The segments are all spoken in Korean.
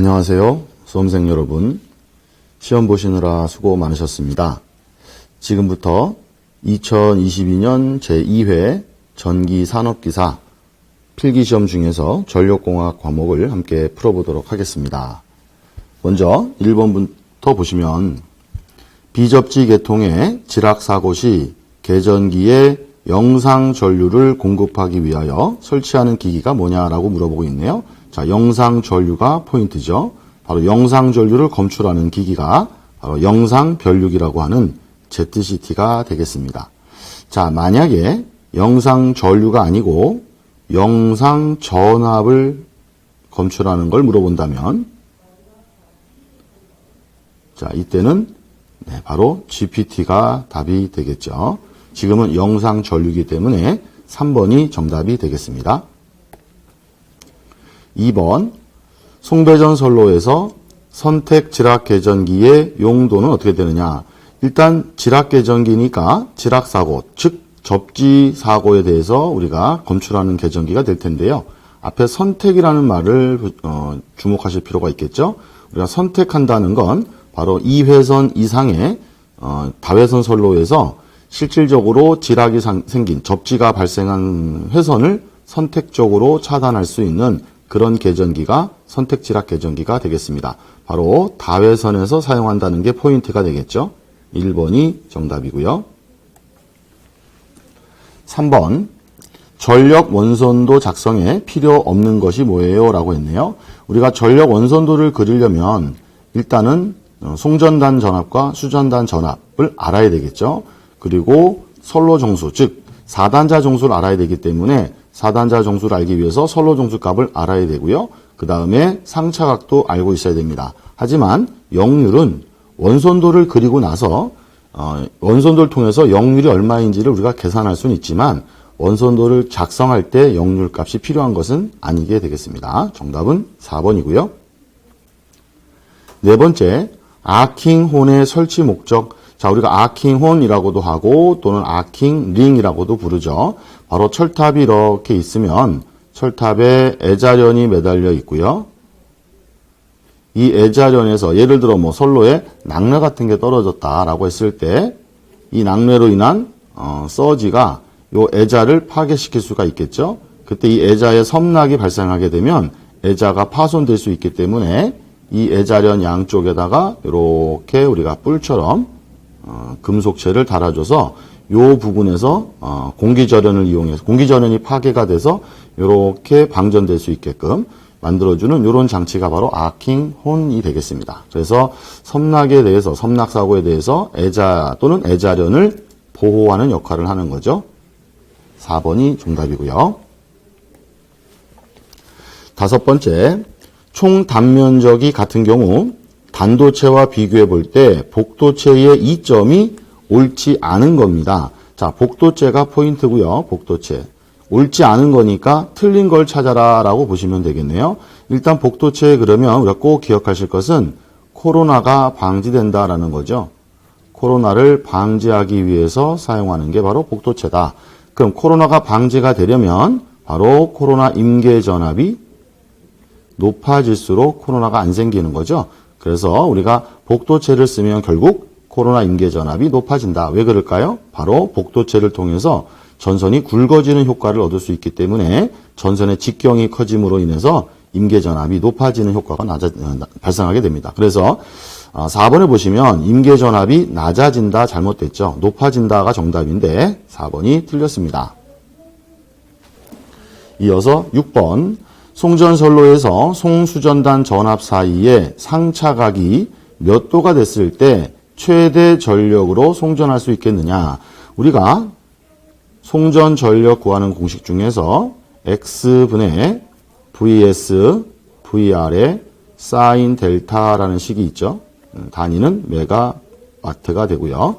안녕하세요. 수험생 여러분. 시험 보시느라 수고 많으셨습니다. 지금부터 2022년 제2회 전기산업기사 필기시험 중에서 전력공학 과목을 함께 풀어보도록 하겠습니다. 먼저 1번부터 보시면 비접지 계통의 지락사고 시 계전기에 영상전류를 공급하기 위하여 설치하는 기기가 뭐냐라고 물어보고 있네요. 자, 영상전류가 포인트죠. 바로 영상전류를 검출하는 기기가 바로 영상변류기라고 하는 ZCT가 되겠습니다. 자, 만약에 영상전류가 아니고 영상전압을 검출하는 걸 물어본다면 자, 이때는 바로 GPT가 답이 되겠죠. 지금은 영상전류이기 때문에 3번이 정답이 되겠습니다. 2번 송배전 선로에서 선택 지락계전기의 용도는 어떻게 되느냐. 일단 지락계전기니까 지락사고, 즉 접지사고에 대해서 우리가 검출하는 계전기가 될 텐데요. 앞에 선택이라는 말을 주목하실 필요가 있겠죠. 우리가 선택한다는 건 바로 2회선 이상의 다회선 선로에서 실질적으로 지락이 생긴 접지가 발생한 회선을 선택적으로 차단할 수 있는 그런 계전기가 선택 지락 계전기가 되겠습니다. 바로 다회선에서 사용한다는 게 포인트가 되겠죠. 1번이 정답이고요. 3번 전력 원선도 작성에 필요 없는 것이 뭐예요? 라고 했네요. 우리가 전력 원선도를 그리려면 일단은 송전단 전압과 수전단 전압을 알아야 되겠죠. 그리고 선로 정수, 즉 4단자 정수를 알아야 되기 때문에 4단자 정수를 알기 위해서 선로 정수 값을 알아야 되고요. 그 다음에 상차각도 알고 있어야 됩니다. 하지만 역률은 원선도를 그리고 나서 원선도를 통해서 역률이 얼마인지를 우리가 계산할 수는 있지만 원선도를 작성할 때 역률 값이 필요한 것은 아니게 되겠습니다. 정답은 4번이고요. 네 번째, 아킹혼의 설치 목적. 자, 우리가 아킹혼이라고도 하고 또는 아킹링이라고도 부르죠. 바로 철탑이 이렇게 있으면 철탑에 애자련이 매달려 있고요. 이 애자련에서 예를 들어 뭐 선로에 낙뢰 같은 게 떨어졌다라고 했을 때 이 낙뢰로 인한 서지가 요 애자를 파괴시킬 수가 있겠죠. 그때 이 애자에 섬락이 발생하게 되면 애자가 파손될 수 있기 때문에 이 애자련 양쪽에다가 이렇게 우리가 뿔처럼 금속체를 달아줘서 요 부분에서 공기절연을 이용해서 공기절연이 파괴가 돼서 이렇게 방전될 수 있게끔 만들어주는 이런 장치가 바로 아킹혼이 되겠습니다. 그래서 섬락에 대해서 섬락사고에 대해서 애자 또는 애자련을 보호하는 역할을 하는 거죠. 4번이 정답이고요. 다섯 번째, 총 단면적이 같은 경우 단도체와 비교해 볼 때 복도체의 이점이 옳지 않은 겁니다. 자, 복도체가 포인트고요. 복도체. 옳지 않은 거니까 틀린 걸 찾아라 라고 보시면 되겠네요. 일단 복도체 그러면 우리가 꼭 기억하실 것은 코로나가 방지된다라는 거죠. 코로나를 방지하기 위해서 사용하는 게 바로 복도체다. 그럼 코로나가 방지가 되려면 바로 코로나 임계 전압이 높아질수록 코로나가 안 생기는 거죠. 그래서 우리가 복도체를 쓰면 결국 코로나 임계 전압이 높아진다. 왜 그럴까요? 바로 복도체를 통해서 전선이 굵어지는 효과를 얻을 수 있기 때문에 전선의 직경이 커짐으로 인해서 임계 전압이 높아지는 효과가 발생하게 됩니다. 그래서 4번에 보시면 임계 전압이 낮아진다 잘못됐죠. 높아진다가 정답인데 4번이 틀렸습니다. 이어서 6번 송전선로에서 송수전단 전압 사이에 상차각이 몇 도가 됐을 때 최대 전력으로 송전할 수 있겠느냐. 우리가 송전 전력 구하는 공식 중에서 X분의 VS, VR의 사인 델타라는 식이 있죠. 단위는 메가와트가 되고요.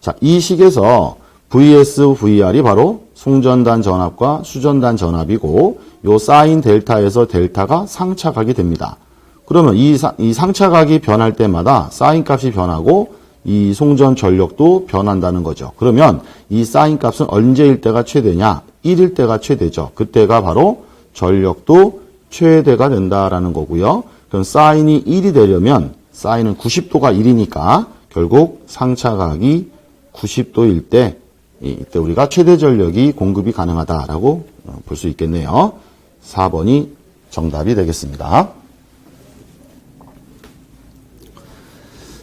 자, 이 식에서 VS, VR이 바로 송전단 전압과 수전단 전압이고 요 사인 델타에서 델타가 상차각이 됩니다. 그러면 이 상차각이 변할 때마다 사인 값이 변하고 이 송전 전력도 변한다는 거죠. 그러면 이 사인 값은 언제일 때가 최대냐? 1일 때가 최대죠. 그때가 바로 전력도 최대가 된다라는 거고요. 그럼 사인이 1이 되려면 사인은 90도가 1이니까 결국 상차각이 90도일 때 이때 우리가 최대 전력이 공급이 가능하다라고 볼 수 있겠네요. 4번이 정답이 되겠습니다.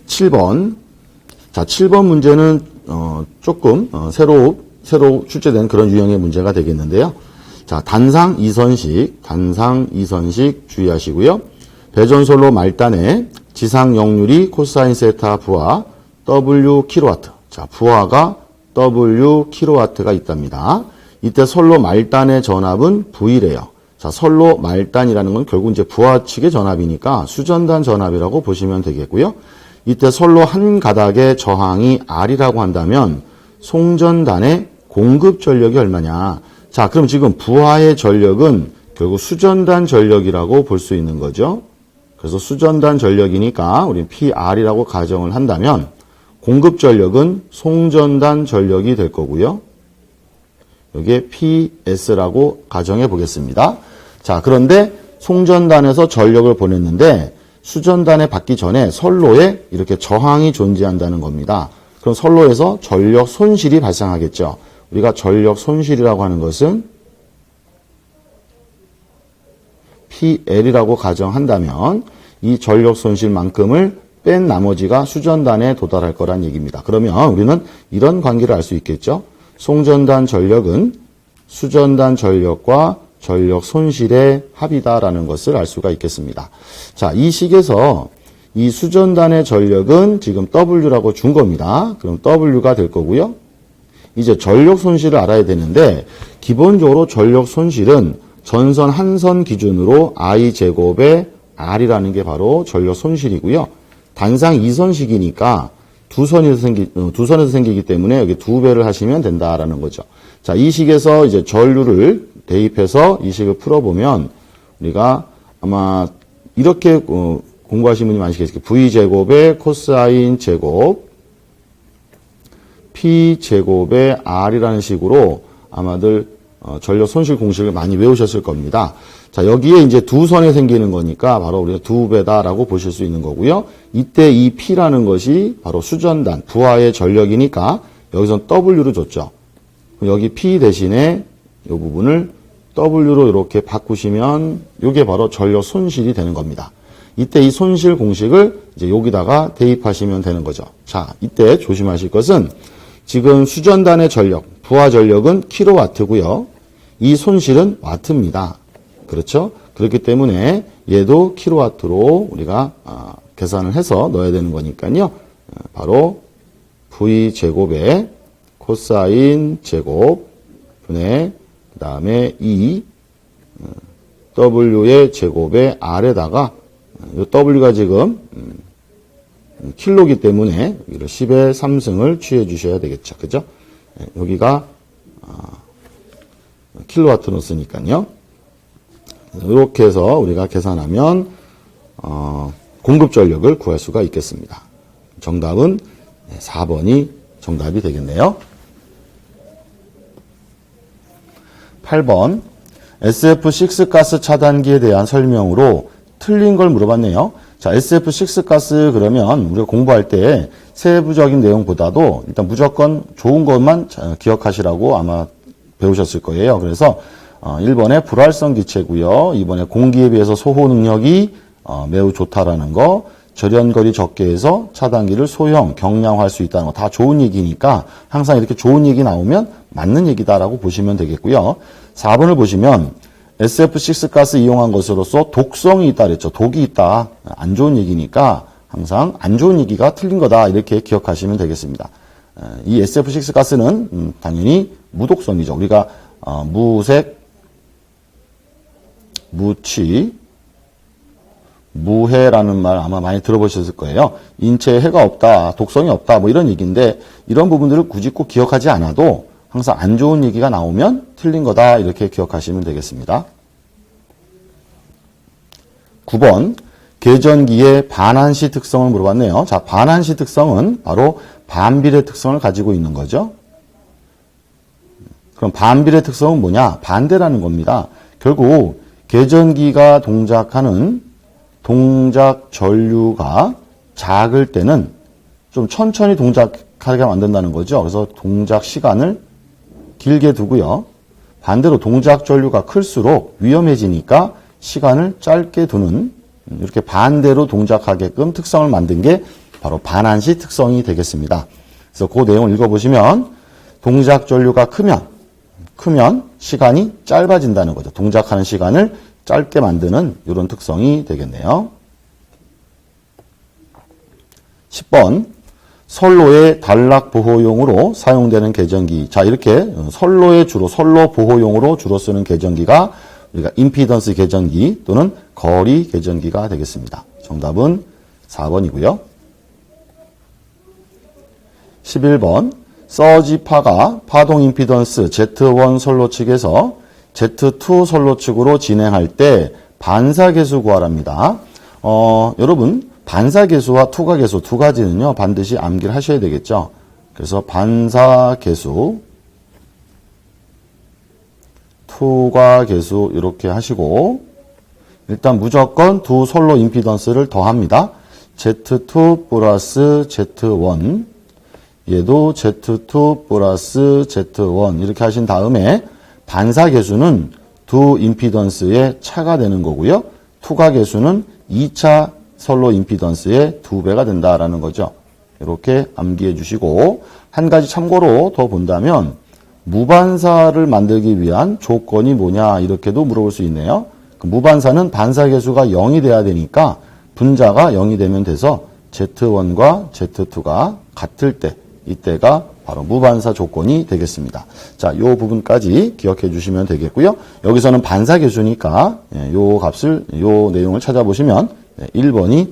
7번. 자, 7번 문제는 조금 새로 출제된 그런 유형의 문제가 되겠는데요. 자, 단상 2선식 주의하시고요. 배전솔로 말단에 지상 역률이 코사인 세타 부하 W 킬로와트. 자, 부하가 W 킬로와트가 있답니다. 이때 선로 말단의 전압은 V래요. 자, 선로 말단이라는 건 결국 이제 부하 측의 전압이니까 수전단 전압이라고 보시면 되겠고요. 이때 선로 한 가닥의 저항이 R이라고 한다면 송전단의 공급 전력이 얼마냐. 자, 그럼 지금 부하의 전력은 결국 수전단 전력이라고 볼 수 있는 거죠. 그래서 수전단 전력이니까 우리는 PR이라고 가정을 한다면 공급 전력은 송전단 전력이 될 거고요. 여기에 PS라고 가정해 보겠습니다. 자, 그런데 송전단에서 전력을 보냈는데 수전단에 받기 전에 선로에 이렇게 저항이 존재한다는 겁니다. 그럼 선로에서 전력 손실이 발생하겠죠. 우리가 전력 손실이라고 하는 것은 PL이라고 가정한다면 이 전력 손실만큼을 뺀 나머지가 수전단에 도달할 거란 얘기입니다. 그러면 우리는 이런 관계를 알 수 있겠죠. 송전단 전력은 수전단 전력과 전력 손실의 합이다라는 것을 알 수가 있겠습니다. 자, 이 식에서 이 수전단의 전력은 지금 W라고 준 겁니다. 그럼 W가 될 거고요. 이제 전력 손실을 알아야 되는데 기본적으로 전력 손실은 전선 한 선 기준으로 I제곱의 R이라는 게 바로 전력 손실이고요. 단상 2선식이니까 두 선에서 생기기 때문에 여기 2배를 하시면 된다라는 거죠. 자, 이 식에서 이제 전류를 대입해서 이 식을 풀어보면 우리가 아마 이렇게 공부하신 분이 많으시겠어요. V제곱의 코사인 제곱 P제곱의 R이라는 식으로 아마들 전력 손실 공식을 많이 외우셨을 겁니다. 자, 여기에 이제 두 선에 생기는 거니까 바로 우리가 2배다라고 보실 수 있는 거고요. 이때 이 P라는 것이 바로 수전단, 부하의 전력이니까 여기선 W로 줬죠. 여기 P 대신에 이 부분을 W로 이렇게 바꾸시면 이게 바로 전력 손실이 되는 겁니다. 이때 이 손실 공식을 이제 여기다가 대입하시면 되는 거죠. 자, 이때 조심하실 것은 지금 수전단의 전력, 부하 전력은 킬로와트고요. 이 손실은 와트입니다. 그렇죠? 그렇기 때문에 얘도 킬로와트로 우리가 계산을 해서 넣어야 되는 거니까요. 바로 V제곱의 코사인 제곱 분의 그 다음에 이 W의 제곱의 R에다가 이 W가 지금 킬로기 때문에 여기를 10의 3승을 취해 주셔야 되겠죠. 그죠? 여기가 킬로와트로 쓰니까요. 이렇게 해서 우리가 계산하면 공급 전력을 구할 수가 있겠습니다. 정답은 4번이 정답이 되겠네요. 8번 SF6 가스 차단기에 대한 설명으로 틀린 걸 물어봤네요. 자, SF6 가스 그러면 우리가 공부할 때 세부적인 내용보다도 일단 무조건 좋은 것만 기억하시라고 아마 배우셨을 거예요. 그래서 1번에 불활성 기체고요. 2번에 공기에 비해서 소호 능력이 매우 좋다라는 거, 절연거리 적게 해서 차단기를 소형, 경량화할 수 있다는 거 다 좋은 얘기니까 항상 이렇게 좋은 얘기 나오면 맞는 얘기다라고 보시면 되겠고요. 4번을 보시면 SF6 가스 이용한 것으로서 독성이 있다 그랬죠. 독이 있다. 안 좋은 얘기니까 항상 안 좋은 얘기가 틀린 거다. 이렇게 기억하시면 되겠습니다. 이 SF6 가스는 당연히 무독성이죠. 우리가 무색, 무취, 무해라는 말 아마 많이 들어보셨을 거예요. 인체에 해가 없다, 독성이 없다, 뭐 이런 얘기인데 이런 부분들을 굳이 꼭 기억하지 않아도 항상 안 좋은 얘기가 나오면 틀린 거다 이렇게 기억하시면 되겠습니다. 9번 계전기의 반환시 특성을 물어봤네요. 자, 반환시 특성은 바로 반비례 특성을 가지고 있는 거죠. 그럼 반비례 특성은 뭐냐? 반대라는 겁니다. 결국 계전기가 동작하는 동작 전류가 작을 때는 좀 천천히 동작하게 만든다는 거죠. 그래서 동작 시간을 길게 두고요. 반대로 동작 전류가 클수록 위험해지니까 시간을 짧게 두는 이렇게 반대로 동작하게끔 특성을 만든 게 바로 반환시 특성이 되겠습니다. 그래서 그 내용을 읽어보시면 동작 전류가 크면 시간이 짧아진다는 거죠. 동작하는 시간을 짧게 만드는 이런 특성이 되겠네요. 10번 선로의 단락 보호용으로 사용되는 계전기. 자, 이렇게 선로 보호용으로 주로 쓰는 계전기가 우리가 임피던스 계전기 또는 거리 계전기가 되겠습니다. 정답은 4번이고요. 11번 서지파가 파동 임피던스 Z1 선로 측에서 Z2 선로 측으로 진행할 때 반사계수 구하랍니다. 여러분 반사계수와 투과계수 두 가지는요 반드시 암기를 하셔야 되겠죠. 그래서 반사계수, 투과계수 이렇게 하시고 일단 무조건 두 선로 임피던스를 더합니다. Z2 플러스 Z1 얘도 Z2 플러스 Z1 이렇게 하신 다음에 반사계수는 두 임피던스의 차가 되는 거고요. 투과계수는 2차 선로 임피던스의 2배가 된다라는 거죠. 이렇게 암기해 주시고 한 가지 참고로 더 본다면 무반사를 만들기 위한 조건이 뭐냐 이렇게도 물어볼 수 있네요. 그 무반사는 반사계수가 0이 돼야 되니까 분자가 0이 되면 돼서 Z1과 Z2가 같을 때 이때가 바로 무반사 조건이 되겠습니다. 자, 이 부분까지 기억해 주시면 되겠고요. 여기서는 반사계수니까 요 내용을 찾아보시면 1번이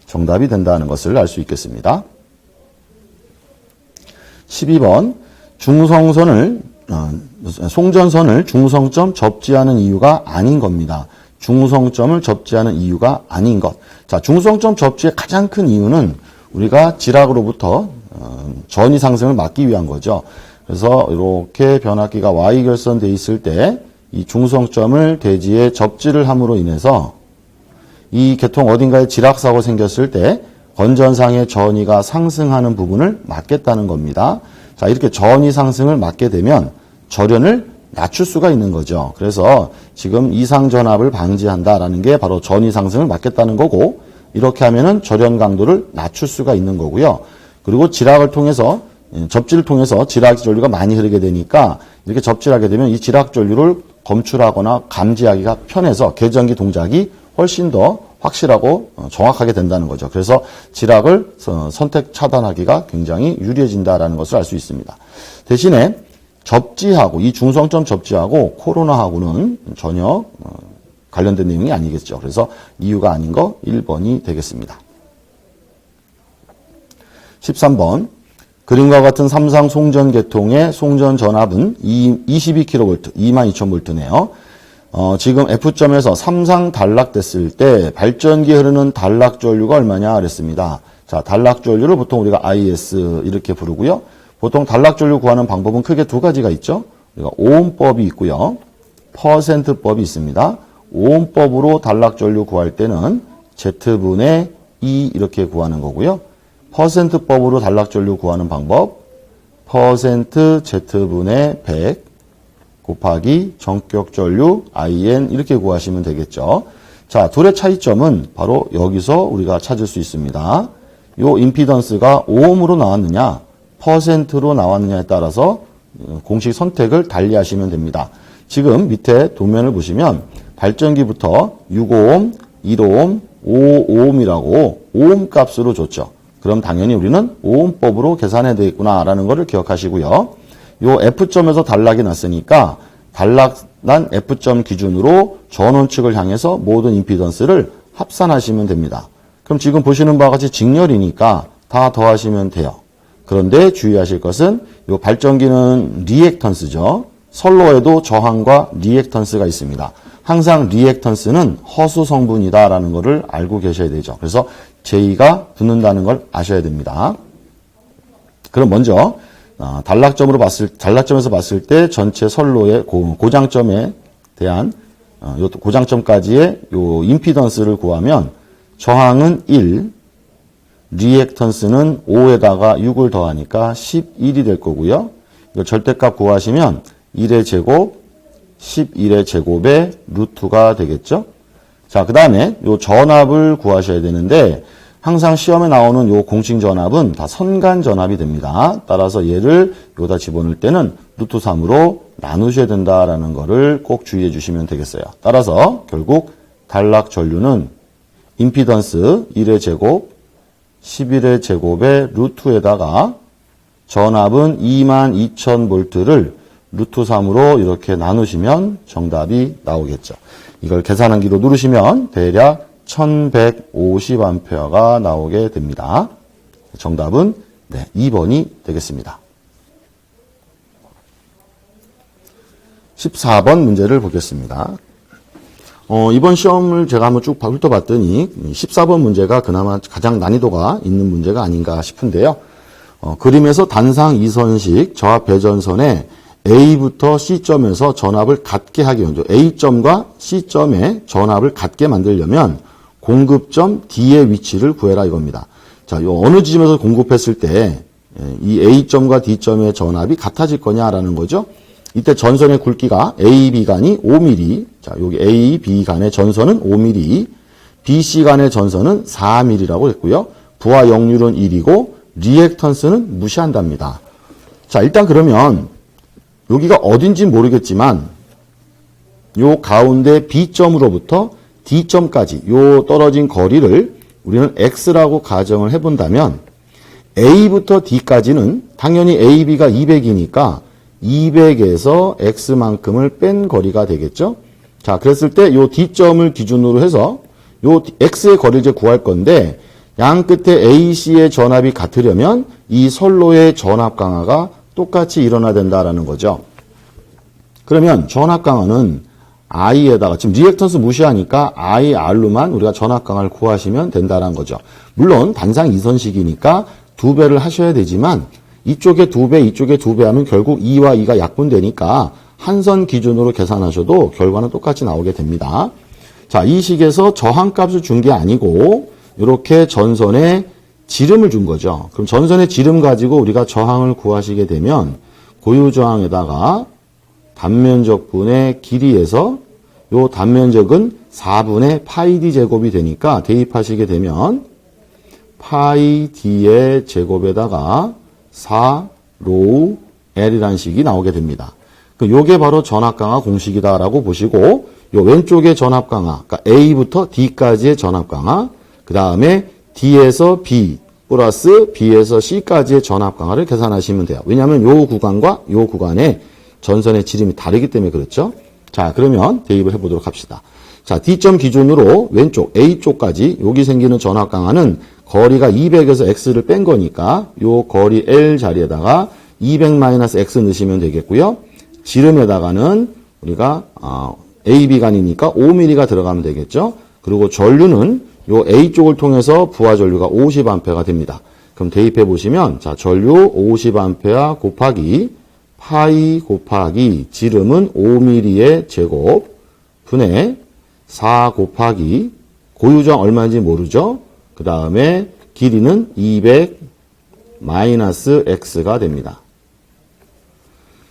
정답이 된다는 것을 알 수 있겠습니다. 12번 송전선을 중성점 접지하는 이유가 아닌 겁니다. 중성점을 접지하는 이유가 아닌 것. 자, 중성점 접지의 가장 큰 이유는 우리가 지락으로부터 전위 상승을 막기 위한 거죠. 그래서 이렇게 변압기가 Y결선돼 있을 때 이 중성점을 대지에 접지를 함으로 인해서 이 계통 어딘가에 지락사고 생겼을 때 건전상의 전위가 상승하는 부분을 막겠다는 겁니다. 자, 이렇게 전위 상승을 막게 되면 절연을 낮출 수가 있는 거죠. 그래서 지금 이상전압을 방지한다라는 게 바로 전위 상승을 막겠다는 거고 이렇게 하면은 절연 강도를 낮출 수가 있는 거고요. 그리고 지락을 통해서 접지를 통해서 지락 전류가 많이 흐르게 되니까 이렇게 접지를 하게 되면 이 지락 전류를 검출하거나 감지하기가 편해서 계전기 동작이 훨씬 더 확실하고 정확하게 된다는 거죠. 그래서 지락을 선택 차단하기가 굉장히 유리해진다라는 것을 알 수 있습니다. 대신에 접지하고 이 중성점 접지하고 코로나하고는 전혀 관련된 내용이 아니겠죠. 그래서 이유가 아닌 거 1번이 되겠습니다. 13번 그림과 같은 삼상 송전 계통의 송전 전압은 22kV, 22,000V네요. 지금 F점에서 삼상 단락됐을 때 발전기에 흐르는 단락 전류가 얼마냐 그랬습니다. 자, 단락 전류를 보통 우리가 IS 이렇게 부르고요. 보통 단락 전류 구하는 방법은 크게 두 가지가 있죠. 우리가 오음법이 있고요. 퍼센트법이 있습니다. 오음법으로 단락 전류 구할 때는 Z분의 E 이렇게 구하는 거고요. 퍼센트법으로 단락 전류 구하는 방법 퍼센트 Z분의 100 곱하기 전격 전류 IN 이렇게 구하시면 되겠죠. 자, 둘의 차이점은 바로 여기서 우리가 찾을 수 있습니다. 요 임피던스가 오음으로 나왔느냐 퍼센트로 나왔느냐에 따라서 공식 선택을 달리 하시면 됩니다. 지금 밑에 도면을 보시면 발전기부터 6오hm, 1오hm, 5오음이라고 오음 값으로 줬죠. 그럼 당연히 우리는 오음법으로 계산해야 되겠구나라는 것을 기억하시고요. 요 F점에서 단락이 났으니까 단락난 F점 기준으로 전원측을 향해서 모든 임피던스를 합산하시면 됩니다. 그럼 지금 보시는 바와 같이 직렬이니까 다 더하시면 돼요. 그런데 주의하실 것은 요 발전기는 리액턴스죠. 선로에도 저항과 리액턴스가 있습니다. 항상 리액턴스는 허수 성분이다라는 것을 알고 계셔야 되죠. 그래서 J가 붙는다는 걸 아셔야 됩니다. 그럼 먼저 단락점에서 봤을 때 전체 선로의 고장점에 대한 요 고장점까지의 요 임피던스를 구하면 저항은 1, 리액턴스는 5에다가 6을 더하니까 11이 될 거고요. 이거 절대값 구하시면 1의 제곱, 11의 제곱의 루트가 되겠죠. 자, 그 다음에 요 전압을 구하셔야 되는데 항상 시험에 나오는 요 공식 전압은 다 선간 전압이 됩니다. 따라서 얘를 여기다 집어넣을 때는 루트 3으로 나누셔야 된다라는 거를 꼭 주의해 주시면 되겠어요. 따라서 결국 단락 전류는 임피던스 1의 제곱, 11의 제곱의 루트에다가 전압은 22,000V를 루트 3으로 이렇게 나누시면 정답이 나오겠죠. 이걸 계산하기로 누르시면 대략 1150A가 나오게 됩니다. 정답은 2번이 되겠습니다. 14번 문제를 보겠습니다. 이번 시험을 제가 한번 쭉 훑어봤더니 14번 문제가 그나마 가장 난이도가 있는 문제가 아닌가 싶은데요. 그림에서 단상 이선식 저압 배전선에 A부터 C점에서 전압을 같게 하기 위한 A점과 C점의 전압을 같게 만들려면 공급점 D의 위치를 구해라 이겁니다. 자, 요 어느 지점에서 공급했을 때 이 A점과 D점의 전압이 같아질 거냐라는 거죠. 이때 전선의 굵기가 A, B 간이 5mm. 자, 여기 A, B 간의 전선은 5mm. B, C 간의 전선은 4mm라고 했고요. 부하 역률은 1이고 리액턴스는 무시한답니다. 자, 일단 그러면 여기가 어딘지 모르겠지만 요 가운데 B점으로부터 D점까지 요 떨어진 거리를 우리는 X라고 가정을 해본다면 A부터 D까지는 당연히 AB가 200이니까 200에서 X만큼을 뺀 거리가 되겠죠. 자, 그랬을 때 요 D점을 기준으로 해서 요 X의 거리를 이제 구할 건데 양 끝에 AC의 전압이 같으려면 이 선로의 전압 강화가 똑같이 일어나야 된다라는 거죠. 그러면 전압 강화는 I에다가 지금 리액턴스 무시하니까 IR로만 우리가 전압 강화를 구하시면 된다는 거죠. 물론 단상 이선식이니까 2배를 하셔야 되지만 이쪽에 2배, 이쪽에 2배 하면 결국 2와 2가 약분되니까 한 선 기준으로 계산하셔도 결과는 똑같이 나오게 됩니다. 자, 이 식에서 저항값을 준 게 아니고 이렇게 전선에 지름을 준 거죠. 그럼 전선의 지름 가지고 우리가 저항을 구하시게 되면 고유 저항에다가 단면적분의 길이에서 요 단면적은 4분의 파이 d 제곱이 되니까 대입하시게 되면 파이 d의 제곱에다가 4 로우 L이라는 식이 나오게 됩니다. 요게 바로 전압강화 공식이다라고 보시고 요 왼쪽의 전압강화, 그러니까 A부터 D까지의 전압강화, 그 다음에 D에서 B 플러스 B에서 C까지의 전압강화를 계산하시면 돼요. 왜냐하면 요 구간과 요 구간의 전선의 지름이 다르기 때문에 그렇죠. 자, 그러면 대입을 해보도록 합시다. 자, D점 기준으로 왼쪽 A쪽까지 여기 생기는 전압강화는 거리가 200에서 X를 뺀 거니까 요 거리 L 자리에다가 200-X 넣으시면 되겠고요. 지름에다가는 우리가 AB간이니까 5mm가 들어가면 되겠죠. 그리고 전류는 요 A쪽을 통해서 부하 전류가 50A가 됩니다. 그럼 대입해 보시면 자, 전류 50A 곱하기 파이 곱하기 지름은 5mm의 제곱 분의 4 곱하기 고유저항 얼마인지 모르죠. 그 다음에 길이는 200-X가 됩니다.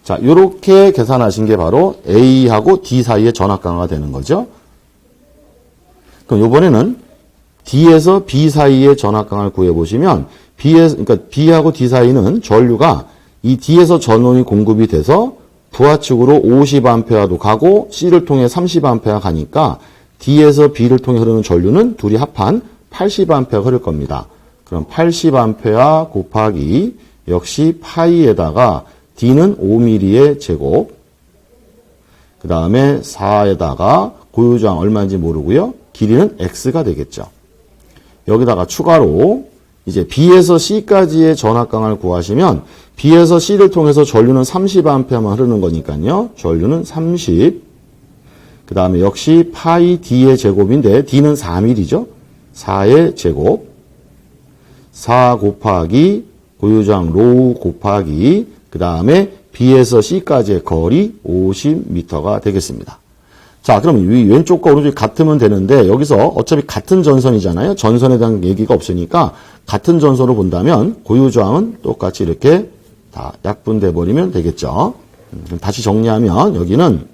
자, 이렇게 계산하신 게 바로 A하고 D 사이의 전압강화가 되는 거죠. 그럼 이번에는 D에서 B 사이의 전압강화를 구해보시면 그러니까 B하고 D 사이는 전류가 이 D에서 전원이 공급이 돼서 부하측으로 50A도 가고 C를 통해 30A 가니까 D에서 B를 통해 흐르는 전류는 둘이 합한 80A 흐를 겁니다. 그럼 80A 곱하기 역시 파이에다가 D는 5mm의 제곱, 그 다음에 4에다가 고유저항 얼마인지 모르고요. 길이는 X가 되겠죠. 여기다가 추가로 이제 B에서 C까지의 전압강화를 구하시면 B에서 C를 통해서 전류는 30A만 흐르는 거니까요. 전류는 30. 그 다음에 역시 파이 D의 제곱인데 D는 4mm죠. 4의 제곱. 4 곱하기 고유저항 로우 곱하기 그 다음에 B에서 C까지의 거리 50m가 되겠습니다. 자, 그럼 이 왼쪽과 오른쪽이 같으면 되는데 여기서 어차피 같은 전선이잖아요. 전선에 대한 얘기가 없으니까 같은 전선으로 본다면 고유저항은 똑같이 이렇게 다 약분돼 버리면 되겠죠. 그럼 다시 정리하면 여기는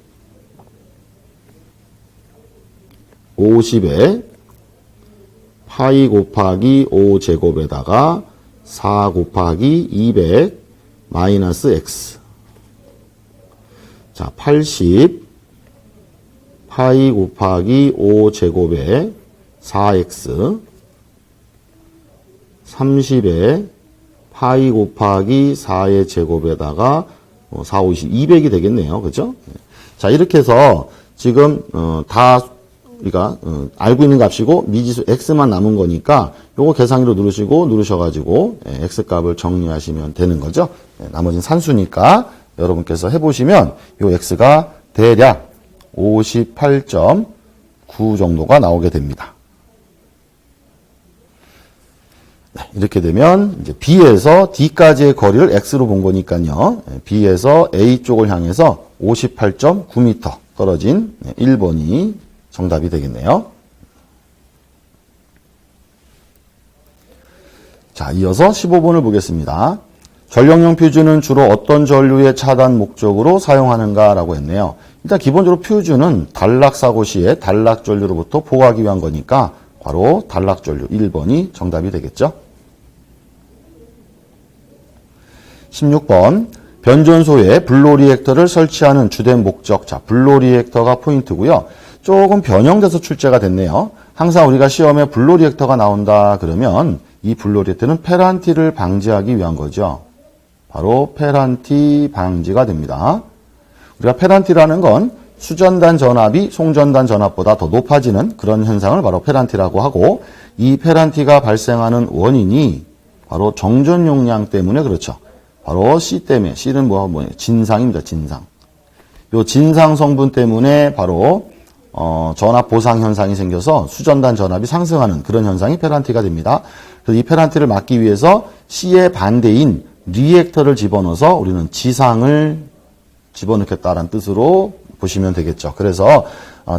50에 파이 곱하기 5제곱에다가 4 곱하기 200 마이너스 x. 자, 80 파이 곱하기 5제곱에 4x 30에 파이 곱하기 4의 제곱에다가 4, 5, 20, 200이 되겠네요. 그죠? 자, 이렇게 해서 지금 다 우리가 알고 있는 값이고 미지수 x만 남은 거니까 요거 계산기로 누르셔가지고 x 값을 정리하시면 되는 거죠. 나머지는 산수니까 여러분께서 해보시면 요 x가 대략 58.9 정도가 나오게 됩니다. 네, 이렇게 되면 이제 B에서 D까지의 거리를 x로 본 거니까요. B에서 A 쪽을 향해서 58.9m 떨어진 1번이 정답이 되겠네요. 자, 이어서 15번을 보겠습니다. 전력용 퓨즈는 주로 어떤 전류의 차단 목적으로 사용하는가라고 했네요. 일단 기본적으로 퓨즈는 단락 사고 시에 단락 전류로부터 보호하기 위한 거니까 바로 단락 전류 1번이 정답이 되겠죠. 16번 변전소에 블로 리액터를 설치하는 주된 목적. 자, 블로 리액터가 포인트고요. 조금 변형돼서 출제가 됐네요. 항상 우리가 시험에 블로 리액터가 나온다 그러면 이 블로 리액터는 페란티를 방지하기 위한 거죠. 바로 페란티 방지가 됩니다. 우리가 페란티라는 건 수전단 전압이 송전단 전압보다 더 높아지는 그런 현상을 바로 페란티라고 하고, 이 페란티가 발생하는 원인이 바로 정전 용량 때문에 그렇죠. 바로 C 때문에, C는 뭐예요? 진상입니다. 진상. 요 진상 성분 때문에 바로 전압 보상 현상이 생겨서 수전단 전압이 상승하는 그런 현상이 페란티가 됩니다. 그래서 이 페란티를 막기 위해서 C의 반대인 리액터를 집어넣어서 우리는 지상을 집어넣겠다라는 뜻으로 보시면 되겠죠. 그래서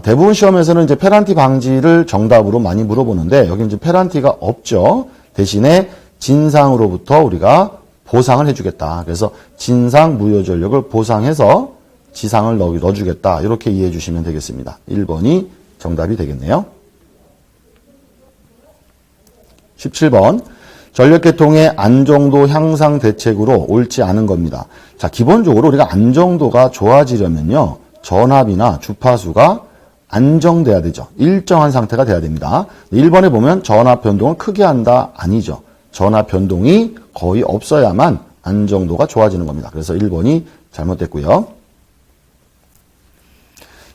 대부분 시험에서는 이제 페란티 방지를 정답으로 많이 물어보는데 여기 이제 페란티가 없죠. 대신에 진상으로부터 우리가 보상을 해주겠다. 그래서 진상 무효 전력을 보상해서 지상을 넣어주겠다. 이렇게 이해해 주시면 되겠습니다. 1번이 정답이 되겠네요. 17번. 전력계통의 안정도 향상 대책으로 옳지 않은 겁니다. 자, 기본적으로 우리가 안정도가 좋아지려면요. 전압이나 주파수가 안정돼야 되죠. 일정한 상태가 돼야 됩니다. 1번에 보면 전압 변동을 크게 한다? 아니죠. 전압 변동이 거의 없어야만 안정도가 좋아지는 겁니다. 그래서 1번이 잘못됐고요.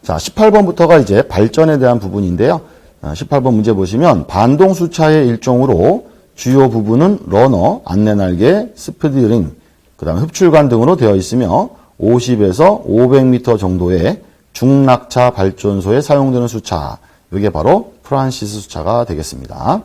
자, 18번부터가 이제 발전에 대한 부분인데요. 18번 문제 보시면 반동 수차의 일종으로 주요 부분은 러너, 안내날개, 스피드링, 그 다음에 흡출관 등으로 되어 있으며 50에서 500m 정도의 중낙차 발전소에 사용되는 수차, 이게 바로 프란시스 수차가 되겠습니다.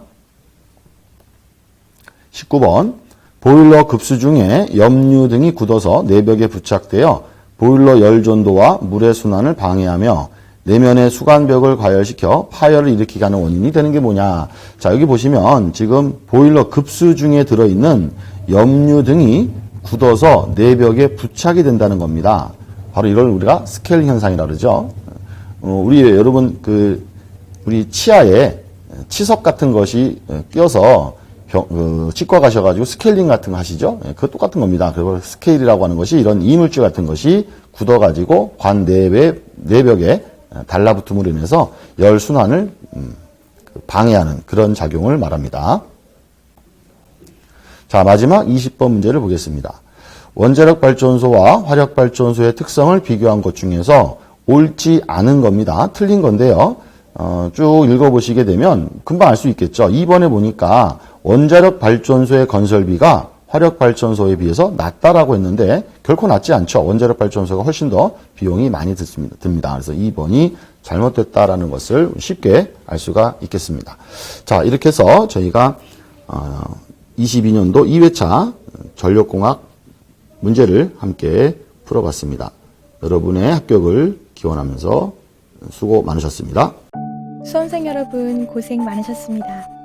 19번, 보일러 급수 중에 염류 등이 굳어서 내벽에 부착되어 보일러 열 전도와 물의 순환을 방해하며 내면의 수관벽을 과열시켜 파열을 일으키게 하는 원인이 되는 게 뭐냐. 자, 여기 보시면 지금 보일러 급수 중에 들어있는 염류 등이 굳어서 내벽에 부착이 된다는 겁니다. 바로 이걸 우리가 스케일링 현상이라고 그러죠. 여러분 우리 치아에 치석 같은 것이 껴서 치과 가셔가지고 스케일링 같은 거 하시죠? 그거 똑같은 겁니다. 그리고 스케일이라고 하는 것이 이런 이물질 같은 것이 굳어가지고 관 내벽에 달라붙음으로 인해서 열 순환을 방해하는 그런 작용을 말합니다. 자, 마지막 20번 문제를 보겠습니다. 원자력 발전소와 화력 발전소의 특성을 비교한 것 중에서 옳지 않은 겁니다. 틀린 건데요. 쭉 읽어보시게 되면 금방 알 수 있겠죠. 2번에 보니까 원자력 발전소의 건설비가 화력 발전소에 비해서 낮다라고 했는데 결코 낮지 않죠. 원자력 발전소가 훨씬 더 비용이 많이 듭니다. 그래서 2번이 잘못됐다라는 것을 쉽게 알 수가 있겠습니다. 자, 이렇게 해서 저희가 22년도 2회차 전력공학 문제를 함께 풀어봤습니다. 여러분의 합격을 기원하면서 수고 많으셨습니다. 수험생 여러분 고생 많으셨습니다.